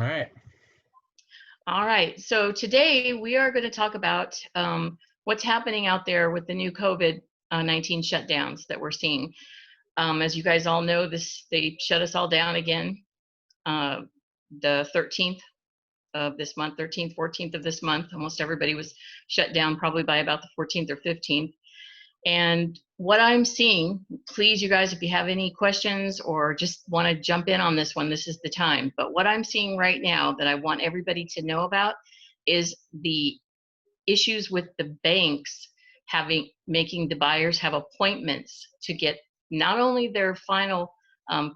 All right. All right. So today we are going to talk about what's happening out there with the new COVID-19 shutdowns that we're seeing. As you guys all know, they shut us all down again uh, the 13th of this month, 13th, 14th of this month. Almost everybody was shut down probably by about the 14th or 15th. And what I'm seeing, please, you guys, if you have any questions or just want to jump in on this one, this is the time. But what I'm seeing right now that I want everybody to know about is the issues with the banks making the buyers have appointments to get not only their final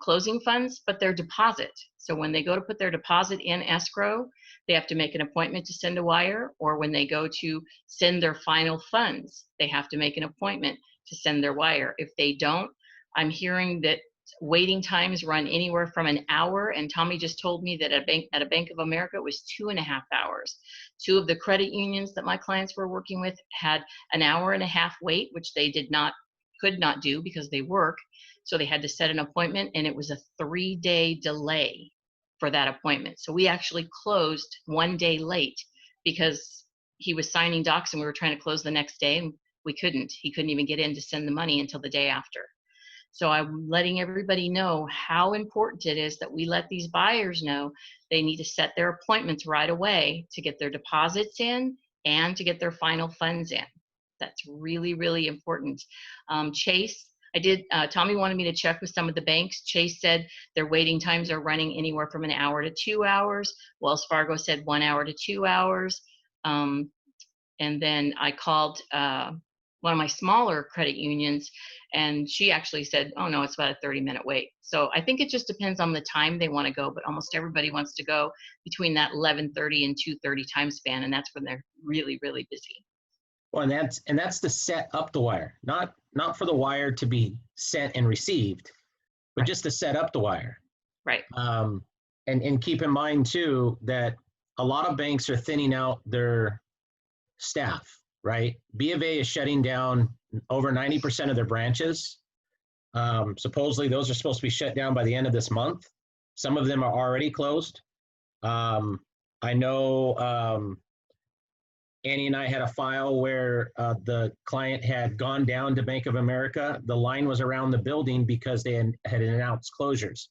closing funds, but their deposit. So when they go to put their deposit in escrow, they have to make an appointment to send a wire, or when they go to send their final funds, they have to make an appointment to send their wire. If they don't, I'm hearing that waiting times run anywhere from an hour, and Tommy just told me that at a Bank of America it was 2.5 hours. Two of the credit unions that my clients were working with had an hour and a half wait, which they could not do because they work. So they had to set an appointment, and it was a 3-day delay for that appointment. So we actually closed 1 day late because he was signing docs and we were trying to close the next day, and we couldn't. He couldn't even get in to send the money until the day after. So I'm letting everybody know how important it is that we let these buyers know they need to set their appointments right away to get their deposits in and to get their final funds in. That's really, really important. Chase, Tommy wanted me to check with some of the banks. Chase said their waiting times are running anywhere from an hour to 2 hours. Wells Fargo said 1 hour to 2 hours. And then I called one of my smaller credit unions, and she actually said, oh no, it's about a 30-minute wait. So I think it just depends on the time they want to go, but almost everybody wants to go between that 11:30 and 2:30 time span, and that's when they're really, really busy. Well, and that's to set up the wire, not for the wire to be sent and received, but Right. just to set up the wire. Right. And keep in mind too that a lot of banks are thinning out their staff, right? B of A is shutting down over 90% of their branches. Supposedly those are supposed to be shut down by the end of this month. Some of them are already closed. I know Annie and I had a file where the client had gone down to Bank of America. The line was around the building because they had announced closures.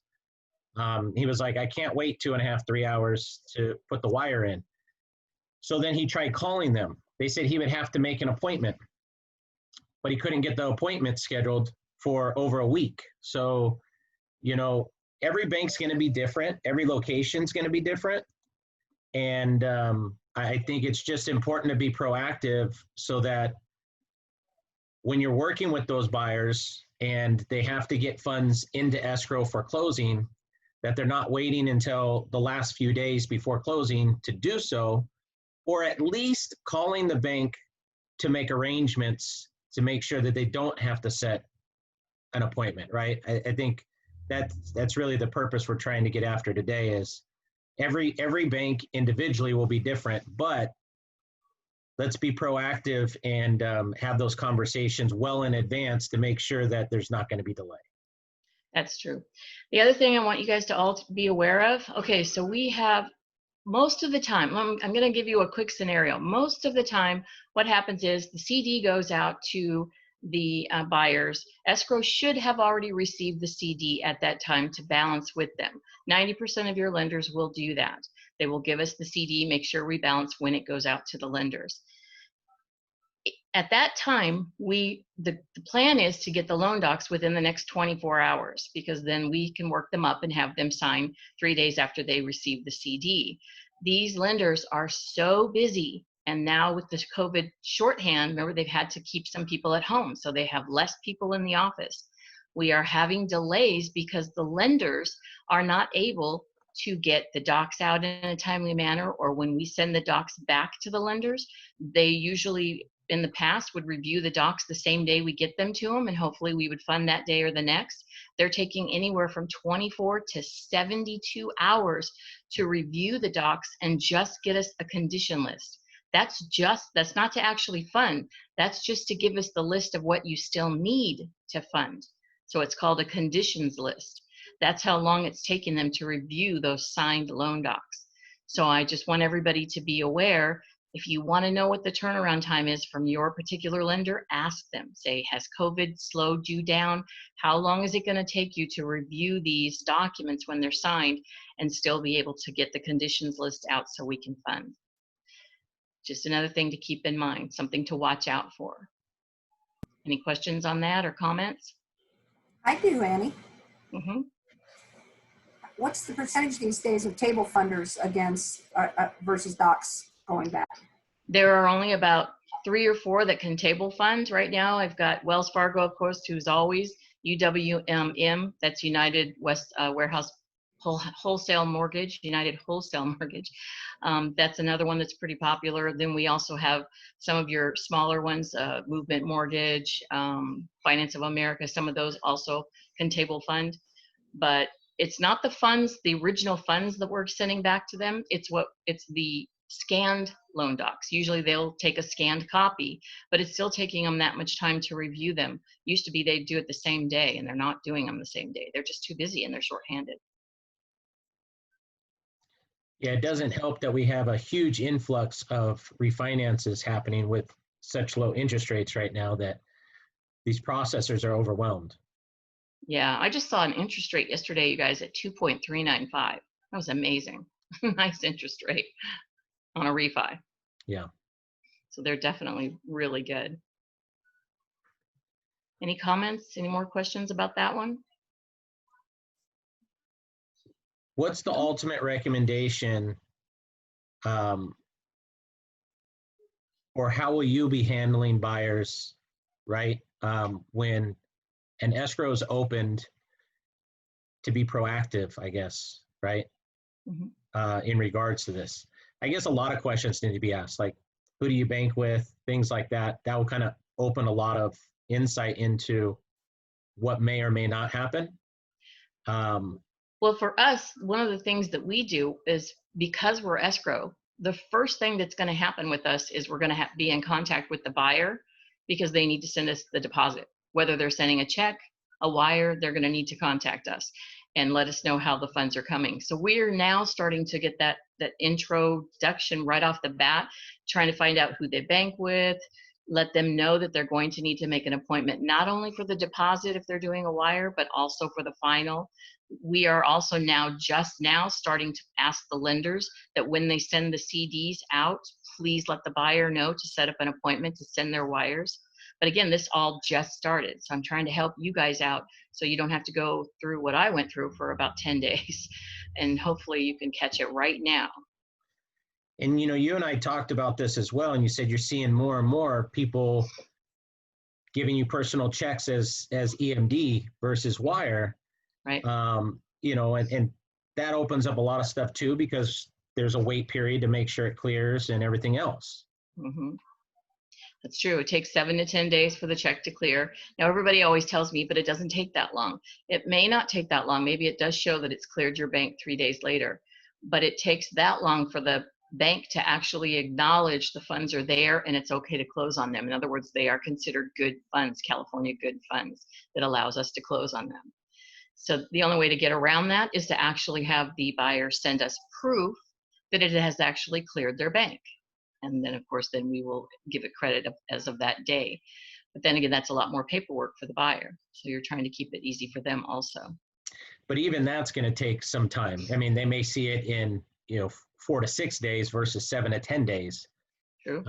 He was like, I can't wait 2.5, 3 hours to put the wire in. So then he tried calling them. They said he would have to make an appointment, but he couldn't get the appointment scheduled for over a week. So, every bank's going to be different. Every location's going to be different. And I think it's just important to be proactive so that when you're working with those buyers and they have to get funds into escrow for closing, that they're not waiting until the last few days before closing to do so, or at least calling the bank to make arrangements to make sure that they don't have to set an appointment, right? I think that's really the purpose we're trying to get after today is every bank individually will be different, but let's be proactive and have those conversations well in advance to make sure that there's not going to be delay. That's true. The other thing I want you guys to all be aware of, okay, so we have most of the time, I'm going to give you a quick scenario. Most of the time, what happens is the CD goes out to the buyers. Escrow should have already received the CD at that time to balance with them. 90% of your lenders will do that. They will give us the CD, make sure we balance when it goes out to the lenders. At that time, the plan is to get the loan docs within the next 24 hours, because then we can work them up and have them sign 3 days after they receive the CD. These lenders are so busy, and now with this COVID shorthand, remember they've had to keep some people at home, so they have less people in the office. We are having delays because the lenders are not able to get the docs out in a timely manner, or when we send the docs back to the lenders, they usually in the past would review the docs the same day we get them to them, and hopefully we would fund that day or the next. They're taking anywhere from 24 to 72 hours to review the docs and just get us a condition list. That's not to actually fund. That's just to give us the list of what you still need to fund. So it's called a conditions list. That's how long it's taking them to review those signed loan docs. So I just want everybody to be aware. If you want to know what the turnaround time is from your particular lender, ask them. Say, has COVID slowed you down? How long is it going to take you to review these documents when they're signed and still be able to get the conditions list out so we can fund? Just another thing to keep in mind, something to watch out for. Any questions on that or comments? I do, Annie. Mm-hmm. What's the percentage these days of table funders against versus docs going back? There are only about 3 or 4 that can table fund right now. I've got Wells Fargo, of course, who's always UWMM, that's United West Warehouse Wholesale Mortgage, United Wholesale Mortgage. That's another one that's pretty popular. Then we also have some of your smaller ones, Movement Mortgage, Finance of America, some of those also can table fund. But it's not the funds, the original funds that we're sending back to them. It's the scanned loan docs. Usually they'll take a scanned copy, but it's still taking them that much time to review them. Used to be they'd do it the same day, and they're not doing them the same day. They're just too busy and they're shorthanded. Yeah, it doesn't help that we have a huge influx of refinances happening with such low interest rates right now that these processors are overwhelmed. Yeah, I just saw an interest rate yesterday, you guys, at 2.395. That was amazing. Nice interest rate on a refi. Yeah. So they're definitely really good. Any comments? Any more questions about that one? What's the ultimate recommendation, or how will you be handling buyers, right? When an escrow is opened, to be proactive, I guess, right? Mm-hmm. In regards to this, I guess a lot of questions need to be asked, like who do you bank with, things like that. That will kind of open a lot of insight into what may or may not happen. Well, for us, one of the things that we do is, because we're escrow, the first thing that's going to happen with us is we're going to be in contact with the buyer, because they need to send us the deposit. Whether they're sending a check, a wire, they're going to need to contact us and let us know how the funds are coming. So we're now starting to get that introduction right off the bat, trying to find out who they bank with, let them know that they're going to need to make an appointment, not only for the deposit if they're doing a wire, but also for the final. We are also just now starting to ask the lenders that when they send the CDs out, please let the buyer know to set up an appointment to send their wires. But again, this all just started. So I'm trying to help you guys out so you don't have to go through what I went through for about 10 days. And hopefully you can catch it right now. And, you and I talked about this as well, and you said you're seeing more and more people giving you personal checks as EMD versus wire. Right. And that opens up a lot of stuff too, because there's a wait period to make sure it clears and everything else. Mm-hmm. That's true. It takes 7 to 10 days for the check to clear. Now, everybody always tells me, but it doesn't take that long. It may not take that long. Maybe it does show that it's cleared your bank 3 days later, but it takes that long for the bank to actually acknowledge the funds are there and it's okay to close on them. In other words, they are considered good funds, California good funds, that allows us to close on them. So the only way to get around that is to actually have the buyer send us proof that it has actually cleared their bank. And then, of course, then we will give it credit as of that day. But then again, that's a lot more paperwork for the buyer. So you're trying to keep it easy for them also. But even that's going to take some time. I mean, they may see it in, 4 to 6 days versus 7 to 10 days. True.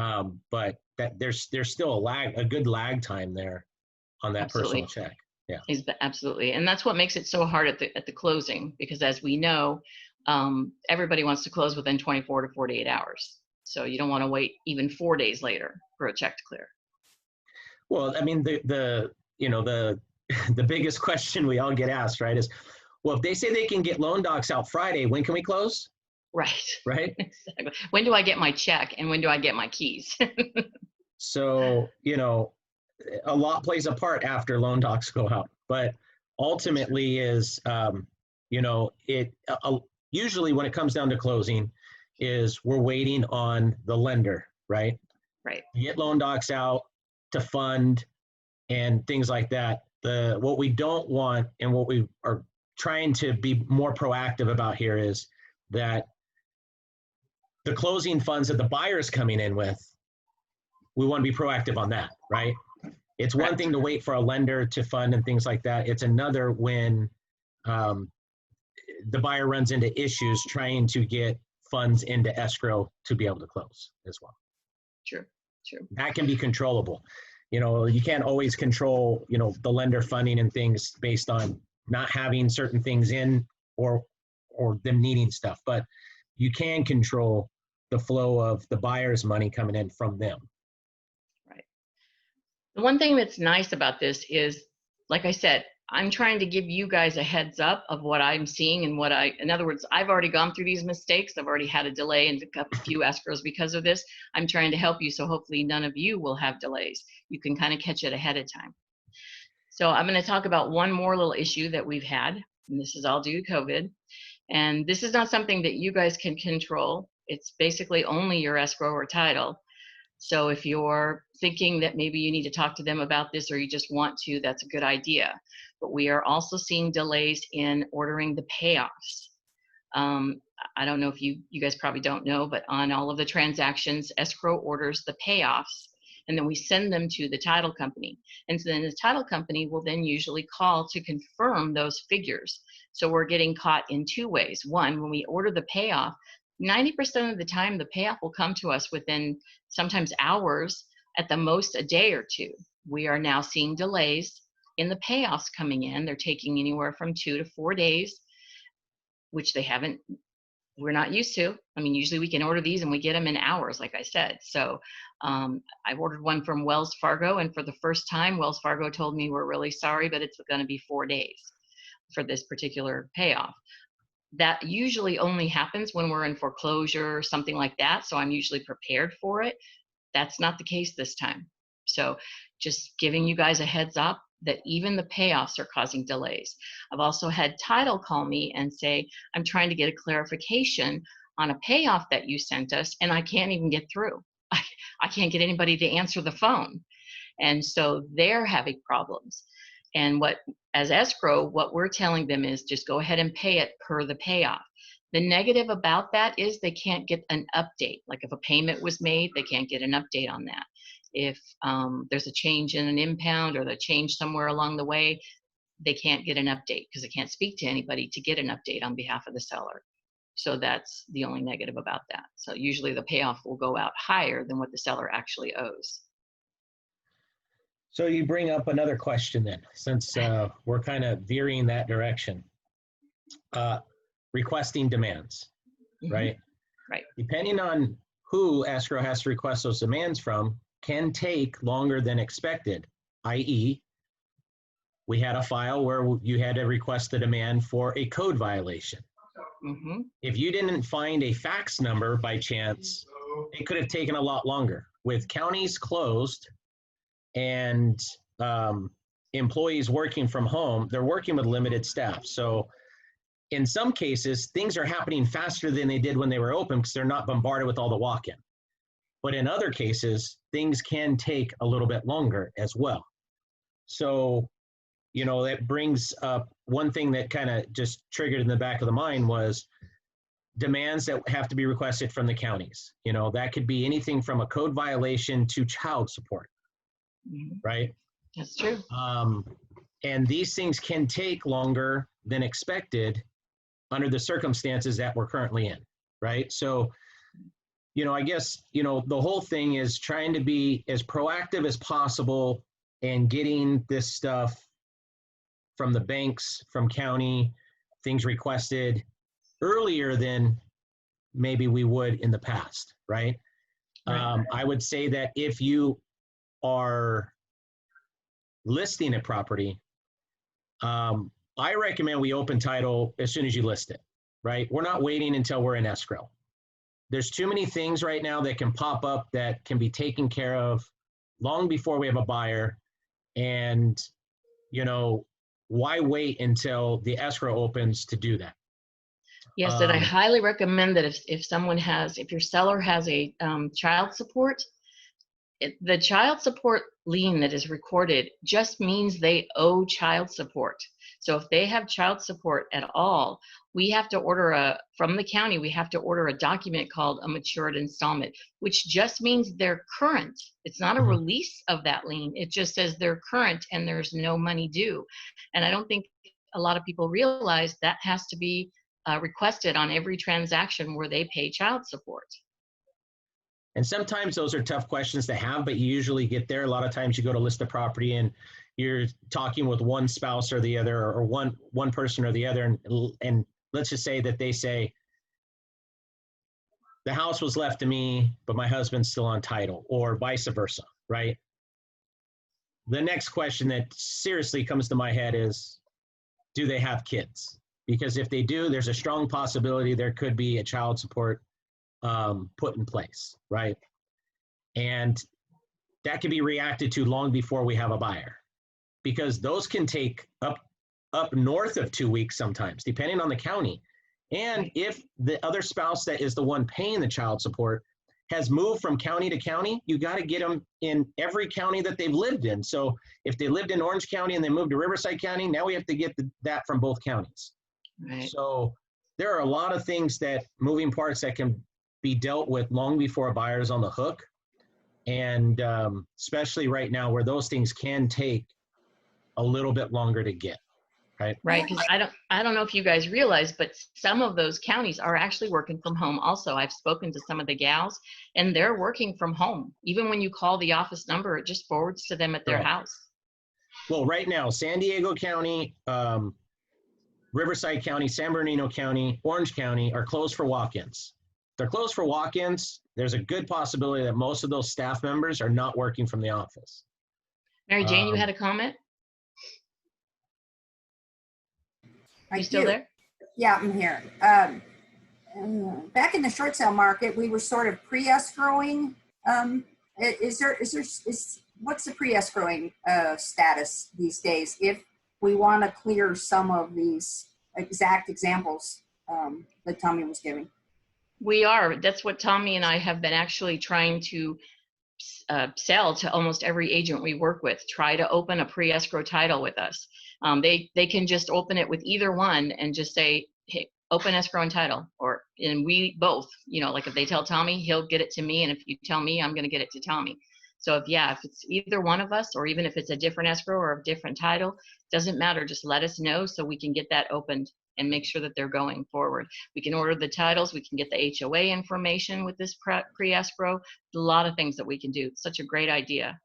But that there's still a good lag time there on that Absolutely. personal check. Yeah. Absolutely. And that's what makes it so hard at the closing, because as we know, everybody wants to close within 24 to 48 hours. So you don't want to wait even 4 days later for a check to clear. Well, I mean, the biggest question we all get asked, right, is, well, if they say they can get loan docs out Friday, when can we close? Right. Right. Exactly. When do I get my check and when do I get my keys? So, a lot plays a part after loan docs go out, but ultimately is, usually when it comes down to closing is we're waiting on the lender, right? Right. Get loan docs out to fund and things like that. What we don't want and what we are trying to be more proactive about here is that the closing funds that the buyer is coming in with, we want to be proactive on that, right? It's one thing to wait for a lender to fund and things like that. It's another when the buyer runs into issues trying to get funds into escrow to be able to close as well. Sure. That can be controllable. You can't always control, the lender funding and things based on not having certain things in or them needing stuff, but you can control the flow of the buyer's money coming in from them. Right. The one thing that's nice about this is, like I said, I'm trying to give you guys a heads up of what I'm seeing and in other words, I've already gone through these mistakes. I've already had a delay in a few escrows because of this. I'm trying to help you, so hopefully none of you will have delays. You can kind of catch it ahead of time. So I'm going to talk about one more little issue that we've had, and this is all due to COVID. And this is not something that you guys can control. It's basically only your escrow or title. So if you're thinking that maybe you need to talk to them about this or you just want to, that's a good idea. But we are also seeing delays in ordering the payoffs. I don't know if you guys probably don't know, but on all of the transactions, escrow orders the payoffs, and then we send them to the title company. And so then the title company will then usually call to confirm those figures. So we're getting caught in two ways. One, when we order the payoff, 90% of the time, the payoff will come to us within sometimes hours, at the most a day or two. We are now seeing delays in the payoffs coming in. They're taking anywhere from 2 to 4 days, which we're not used to. I mean, usually we can order these and we get them in hours, like I said. So I ordered one from Wells Fargo, and for the first time, Wells Fargo told me, we're really sorry, but it's going to be 4 days for this particular payoff. That usually only happens when we're in foreclosure or something like that. So I'm usually prepared for it. That's not the case this time. So just giving you guys a heads up that even the payoffs are causing delays. I've also had title call me and say, I'm trying to get a clarification on a payoff that you sent us, and I can't even get through. I can't get anybody to answer the phone. And so they're having problems. And as escrow, what we're telling them is just go ahead and pay it per the payoff. The negative about that is they can't get an update. Like if a payment was made, they can't get an update on that. If there's a change in an impound or the change somewhere along the way, they can't get an update because they can't speak to anybody to get an update on behalf of the seller. So that's the only negative about that. So usually the payoff will go out higher than what the seller actually owes. So you bring up another question then, since we're kind of veering that direction. Requesting demands, right? Right. Depending on who escrow has to request those demands from, can take longer than expected, i.e., we had a file where you had to request the demand for a code violation. Mm-hmm. If you didn't find a fax number by chance, it could have taken a lot longer. With counties closed and employees working from home, they're working with limited staff. So in some cases, things are happening faster than they did when they were open because they're not bombarded with all the walk-in. But in other cases, things can take a little bit longer as well. So, that brings up one thing that kind of just triggered in the back of the mind was demands that have to be requested from the counties. That could be anything from a code violation to child support, right? That's true. And these things can take longer than expected under the circumstances that we're currently in, right? So, I guess, the whole thing is trying to be as proactive as possible and getting this stuff from the banks, from county, things requested earlier than maybe we would in the past, right? I would say that if you are listing a property, I recommend we open title as soon as you list it, right? We're not waiting until we're in escrow. There's too many things right now that can pop up that can be taken care of long before we have a buyer. And, why wait until the escrow opens to do that? Yes, and I highly recommend that if your seller has a child support, the child support lien that is recorded just means they owe child support. So if they have child support at all, we have to order from the county, we have to order a document called a matured installment, which just means they're current. It's not a Mhm. release of that lien. It just says they're current and there's no money due. And I don't think a lot of people realize that has to be requested on every transaction where they pay child support. And sometimes those are tough questions to have, but you usually get there. A lot of times you go to list the property and you're talking with one spouse or the other, or one person or the other. And let's just say that they say, the house was left to me, but my husband's still on title, or vice versa, right? The next question that seriously comes to my head is, do they have kids? Because if they do, there's a strong possibility there could be a child support put in place, right? And that can be reacted to long before we have a buyer, because those can take up north of 2 weeks sometimes, depending on the county. And if the other spouse that is the one paying the child support has moved from county to county, you got to get them in every county that they've lived in. So if they lived in Orange County and they moved to Riverside County, now we have to get that from both counties. Right. So there are a lot of things that moving parts that can be dealt with long before a buyer is on the hook. And especially right now where those things can take a little bit longer to get. Right, because I don't know if you guys realize, but some of those counties are actually working from home also. I've spoken to some of the gals, and they're working from home. Even when you call the office number, it just forwards to them at their house. Well, right now, San Diego County, Riverside County, San Bernardino County, Orange County are closed for walk-ins. They're closed for walk-ins. There's a good possibility that most of those staff members are not working from the office. Mary Jane, you had a comment? Are you still there? Yeah, I'm here. Back in the short sale market, we were sort of pre-escrowing. What's the pre-escrowing status these days if we want to clear some of these exact examples that Tommy was giving? We are. That's what Tommy and I have been actually trying to sell to almost every agent we work with. Try to open a pre-escrow title with us. They can just open it with either one and just say, hey, open escrow and title, and we both, like if they tell Tommy, he'll get it to me, and if you tell me, I'm going to get it to Tommy. So if it's either one of us, or even if it's a different escrow or a different title, doesn't matter. Just let us know so we can get that opened and make sure that they're going forward. We can order the titles. We can get the HOA information with this pre-escrow. A lot of things that we can do. It's such a great idea.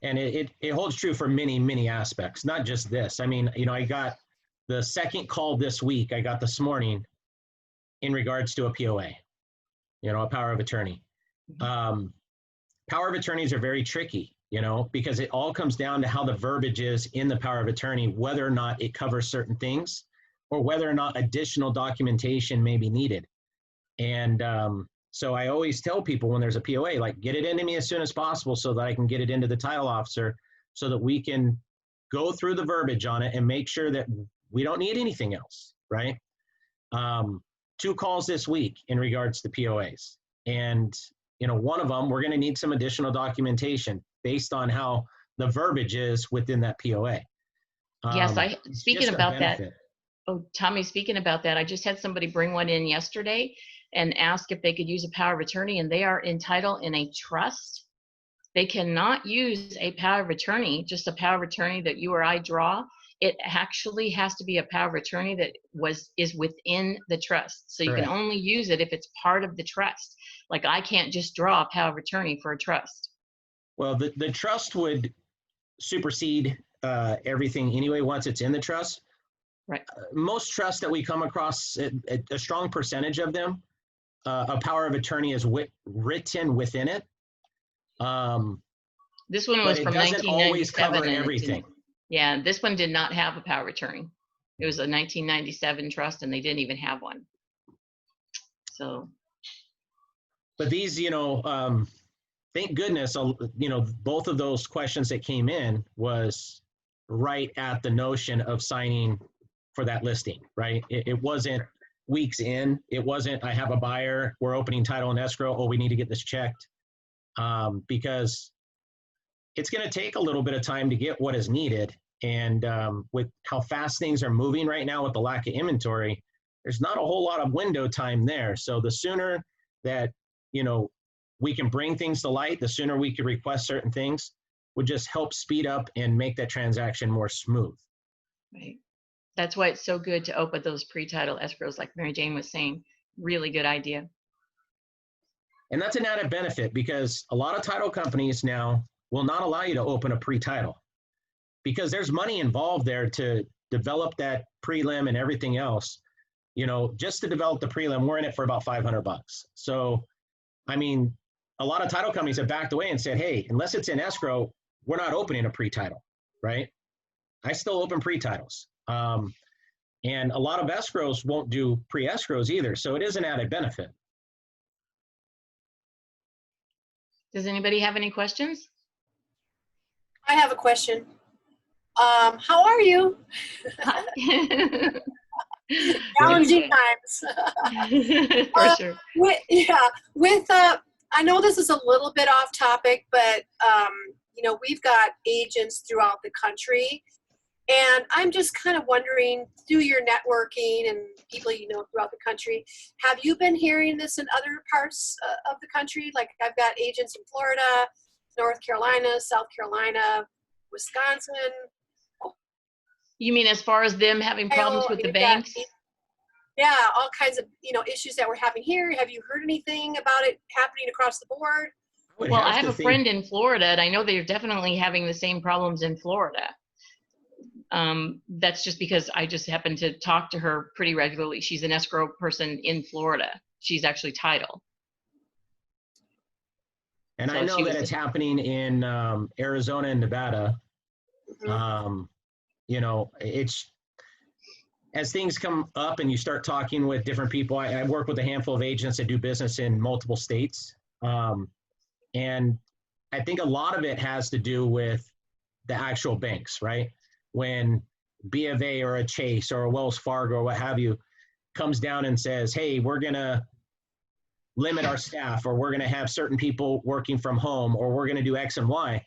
And it holds true for many, many aspects, not just this. I mean, I got the second call this week, I got this morning in regards to a POA, a power of attorney. Power of attorneys are very tricky, because it all comes down to how the verbiage is in the power of attorney, whether or not it covers certain things or whether or not additional documentation may be needed. And so I always tell people when there's a POA, like, get it into me as soon as possible so that I can get it into the title officer so that we can go through the verbiage on it and make sure that we don't need anything else, right? 2 calls this week in regards to POAs. And one of them, we're going to need some additional documentation based on how the verbiage is within that POA. Yes, speaking about that. Oh, Tommy, speaking about that, I just had somebody bring one in yesterday and ask if they could use a power of attorney, and they are entitled in a trust. They cannot use a power of attorney, just a power of attorney that you or I draw. It actually has to be a power of attorney that is within the trust. So you can only use it if it's part of the trust. Like, I can't just draw a power of attorney for a trust. Well, the trust would supersede everything anyway once it's in the trust. Right. Most trusts that we come across, a strong percentage of them, a power of attorney is written within it. This one was from 1997. It doesn't always cover everything. Yeah, this one did not have a power of attorney. It was a 1997 trust, and they didn't even have one. So. But these, thank goodness, both of those questions that came in was right at the notion of signing for that listing, right? It wasn't weeks in. It wasn't, I have a buyer, we're opening title and escrow, oh, we need to get this checked. Because it's going to take a little bit of time to get what is needed. And with how fast things are moving right now with the lack of inventory, there's not a whole lot of window time there. So the sooner that, we can bring things to light, the sooner we could request certain things would just help speed up and make that transaction more smooth. Right. That's why it's so good to open those pre-title escrows, like Mary Jane was saying. Really good idea. And that's an added benefit because a lot of title companies now will not allow you to open a pre-title because there's money involved there to develop that prelim and everything else. Just to develop the prelim, we're in it for about $500. So, I mean, a lot of title companies have backed away and said, hey, unless it's in escrow, we're not opening a pre-title, right? I still open pre-titles. And a lot of escrows won't do pre-escrows either. So it is an added benefit. Does anybody have any questions? I have a question. How are you? Challenging times. For sure. I know this is a little bit off topic, but we've got agents throughout the country, and I'm just kind of wondering, through your networking and people throughout the country, have you been hearing this in other parts of the country? Like, I've got agents in Florida, North Carolina, South Carolina, Wisconsin. You mean as far as them having problems with the banks? Yeah, all kinds of issues that we're having here. Have you heard anything about it happening across the board? Well, I have a friend in Florida, and I know they're definitely having the same problems in Florida. That's just because I just happen to talk to her pretty regularly. She's an escrow person in Florida. She's actually title. And so I know that it's happening in Arizona and Nevada. Mm-hmm. It's as things come up and you start talking with different people. I work with a handful of agents that do business in multiple states. And I think a lot of it has to do with the actual banks, right? When B of A or a Chase or a Wells Fargo or what have you comes down and says, hey, we're going to limit our staff, or we're going to have certain people working from home, or we're going to do X and Y,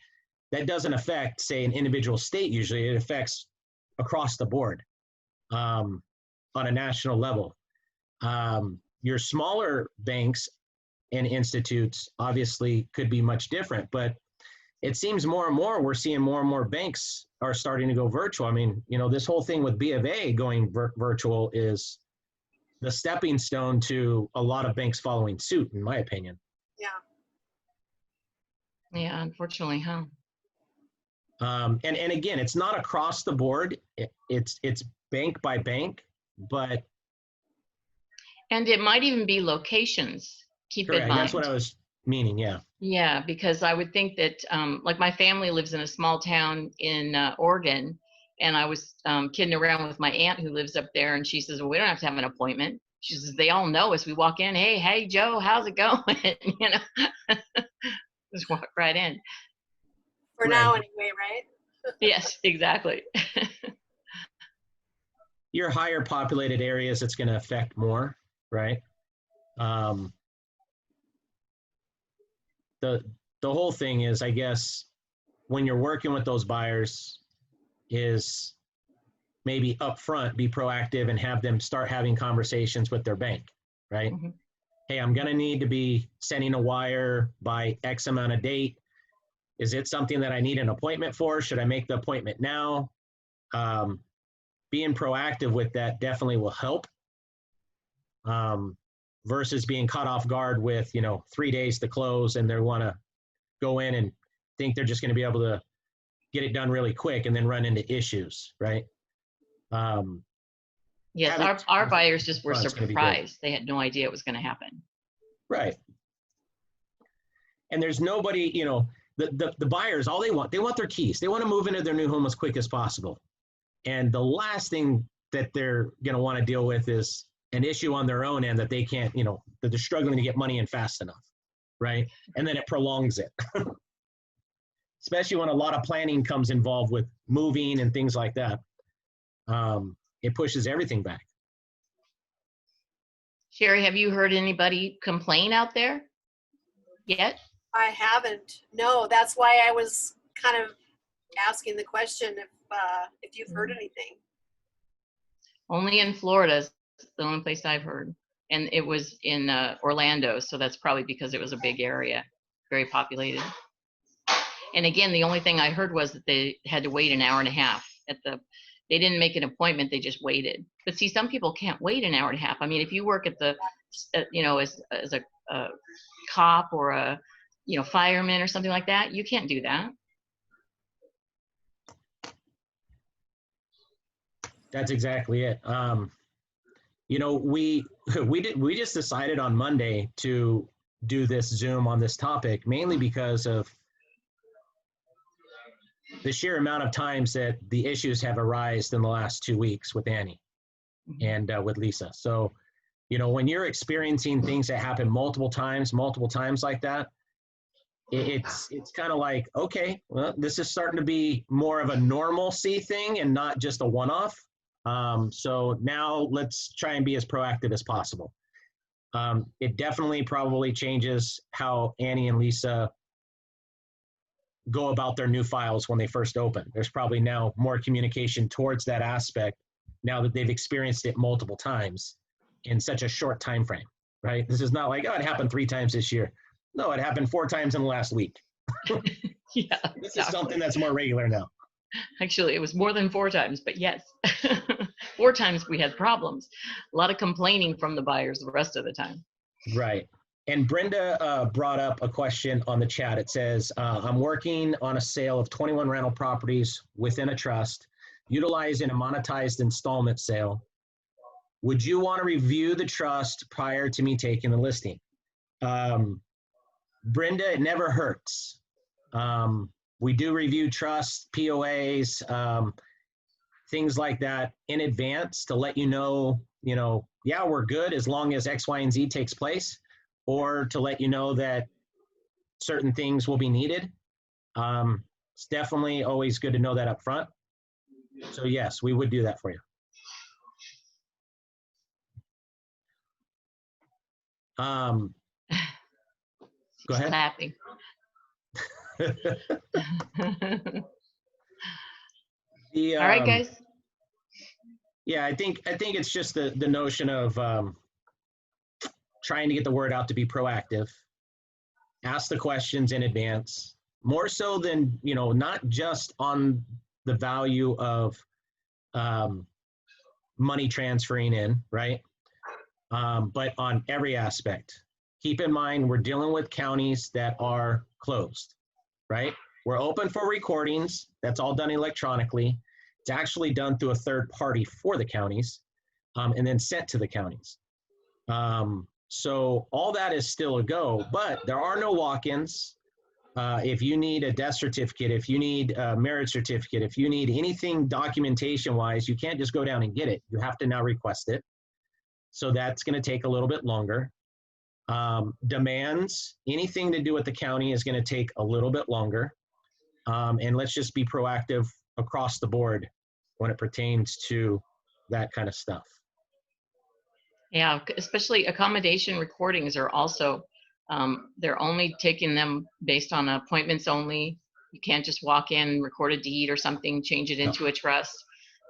that doesn't affect, say, an individual state usually. It affects across the board on a national level. Your smaller banks and institutes obviously could be much different, but it seems more and more we're seeing more and more banks are starting to go virtual. I mean, this whole thing with B of A going virtual is the stepping stone to a lot of banks following suit, in my opinion. Yeah, unfortunately, huh? And again, it's not across the board. It's bank by bank, but. And it might even be locations. Keep in mind. That's what I was meaning. Yeah. Yeah, because I would think that, like, my family lives in a small town in Oregon, and I was kidding around with my aunt who lives up there, and she says, well, we don't have to have an appointment. She says, they all know us. We walk in, hey, Joe, how's it going? Just walk right in. For now, anyway, right? Yes, exactly. Your higher populated areas, it's going to affect more, right? The whole thing is, I guess, when you're working with those buyers, is maybe upfront be proactive and have them start having conversations with their bank, right? Mm-hmm. Hey, I'm going to need to be sending a wire by X amount of date. Is it something that I need an appointment for? Should I make the appointment now? Being proactive with that definitely will help. Versus being caught off guard with, 3 days to close, and they want to go in and think they're just going to be able to get it done really quick and then run into issues, right? Yes, our buyers just were surprised. They had no idea it was going to happen. Right. And there's nobody, the buyers, all they want their keys. They want to move into their new home as quick as possible. And the last thing that they're going to want to deal with is an issue on their own end that they can't, that they're struggling to get money in fast enough, right? And then it prolongs it. Especially when a lot of planning comes involved with moving and things like that. It pushes everything back. Sherry, have you heard anybody complain out there yet? I haven't. No, that's why I was kind of asking the question if you've heard anything. Only in Florida is the only place I've heard. And it was in Orlando, so that's probably because it was a big area, very populated. And again, the only thing I heard was that they had to wait an hour and a half they didn't make an appointment, they just waited. But see, some people can't wait an hour and a half. I mean, if you work at the, as a cop or a, fireman or something like that, you can't do that. That's exactly it. We just decided on Monday to do this Zoom on this topic, mainly because of the sheer amount of times that the issues have arisen in the last 2 weeks with Annie and with Lisa. So, when you're experiencing things that happen multiple times like that, it's kind of like, okay, well, this is starting to be more of a normalcy thing and not just a one-off. So now let's try and be as proactive as possible. It definitely probably changes how Annie and Lisa go about their new files when they first open. There's probably now more communication towards that aspect now that they've experienced it multiple times in such a short time frame, right? This is not like, oh, it happened 3 times this year. No, it happened 4 times in the last week. Yeah, This is something that's more regular now. Actually, it was more than 4 times, but yes, 4 times we had problems. A lot of complaining from the buyers the rest of the time. Right. And Brenda brought up a question on the chat. It says, I'm working on a sale of 21 rental properties within a trust, utilizing a monetized installment sale. Would you want to review the trust prior to me taking the listing? Brenda, it never hurts. We do review trusts, POAs, things like that in advance to let you know, yeah, we're good as long as X, Y, and Z takes place, or to let you know that certain things will be needed. It's definitely always good to know that up front. So yes, we would do that for you. Go ahead. Laughing. All right, guys. Yeah, I think it's just the notion of trying to get the word out, to be proactive, ask the questions in advance, more so than, not just on the value of money transferring in, right? But on every aspect. Keep in mind, we're dealing with counties that are closed, right? We're open for recordings. That's all done electronically. It's actually done through a third party for the counties, and then sent to the counties. So all that is still a go, but there are no walk-ins. If you need a death certificate, if you need a marriage certificate, if you need anything documentation-wise, you can't just go down and get it. You have to now request it. So that's going to take a little bit longer. Demands, anything to do with the county is going to take a little bit longer. And let's just be proactive across the board when it pertains to that kind of stuff. Yeah, especially accommodation recordings are also, they're only taking them based on appointments only. You can't just walk in, record a deed or something, change it into a trust.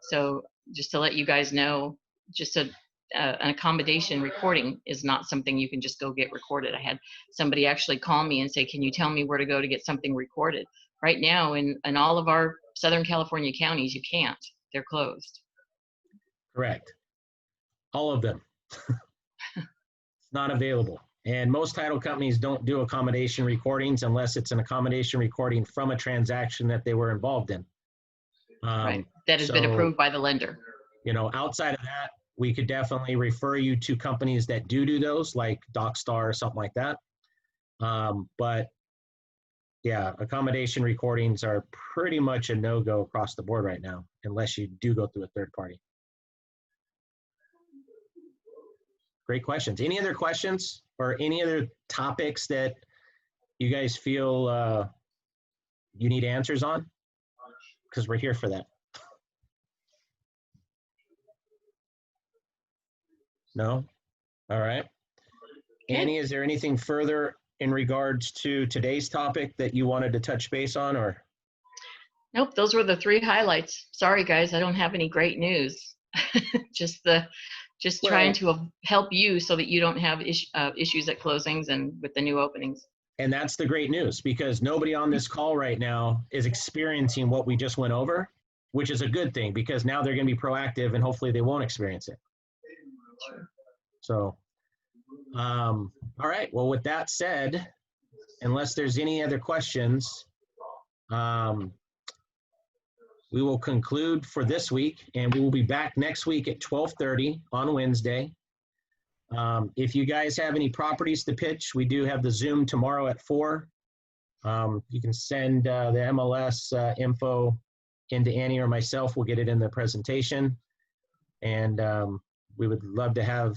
So just to let you guys know, just an accommodation recording is not something you can just go get recorded. I had somebody actually call me and say, can you tell me where to go to get something recorded? Right now in all of our Southern California counties, you can't. They're closed. Correct. All of them. It's not available. And most title companies don't do accommodation recordings unless it's an accommodation recording from a transaction that they were involved in. Right. That has been approved by the lender. Outside of that, we could definitely refer you to companies that do those, like DocStar or something like that. But yeah, accommodation recordings are pretty much a no-go across the board right now, unless you do go through a third party. Great questions. Any other questions or any other topics that you guys feel you need answers on? Because we're here for that. No? All right. Annie, is there anything further in regards to today's topic that you wanted to touch base on, or? Nope, those were the 3 highlights. Sorry, guys, I don't have any great news. just trying to help you so that you don't have issues at closings and with the new openings. And that's the great news, because nobody on this call right now is experiencing what we just went over, which is a good thing, because now they're going to be proactive and hopefully they won't experience it. So, all right. Well, with that said, unless there's any other questions, we will conclude for this week, and we will be back next week at 12:30 on Wednesday. If you guys have any properties to pitch, we do have the Zoom tomorrow at 4. You can send the MLS info into Annie or myself. We'll get it in the presentation. And we would love to have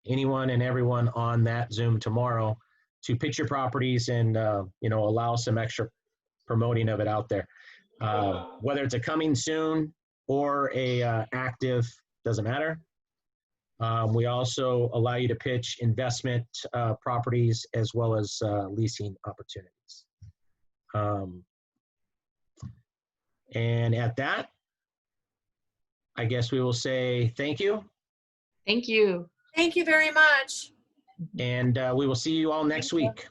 anyone and everyone on that Zoom tomorrow to pitch your properties and, allow some extra promoting of it out there. Whether it's a coming soon or a active, doesn't matter. We also allow you to pitch investment properties as well as leasing opportunities. And at that, I guess we will say thank you. Thank you. Thank you very much. And we will see you all next week.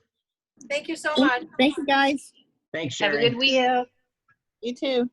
Thank you so much. Thank you, guys. Thanks, Have Sharon. a good week. Yeah. You too.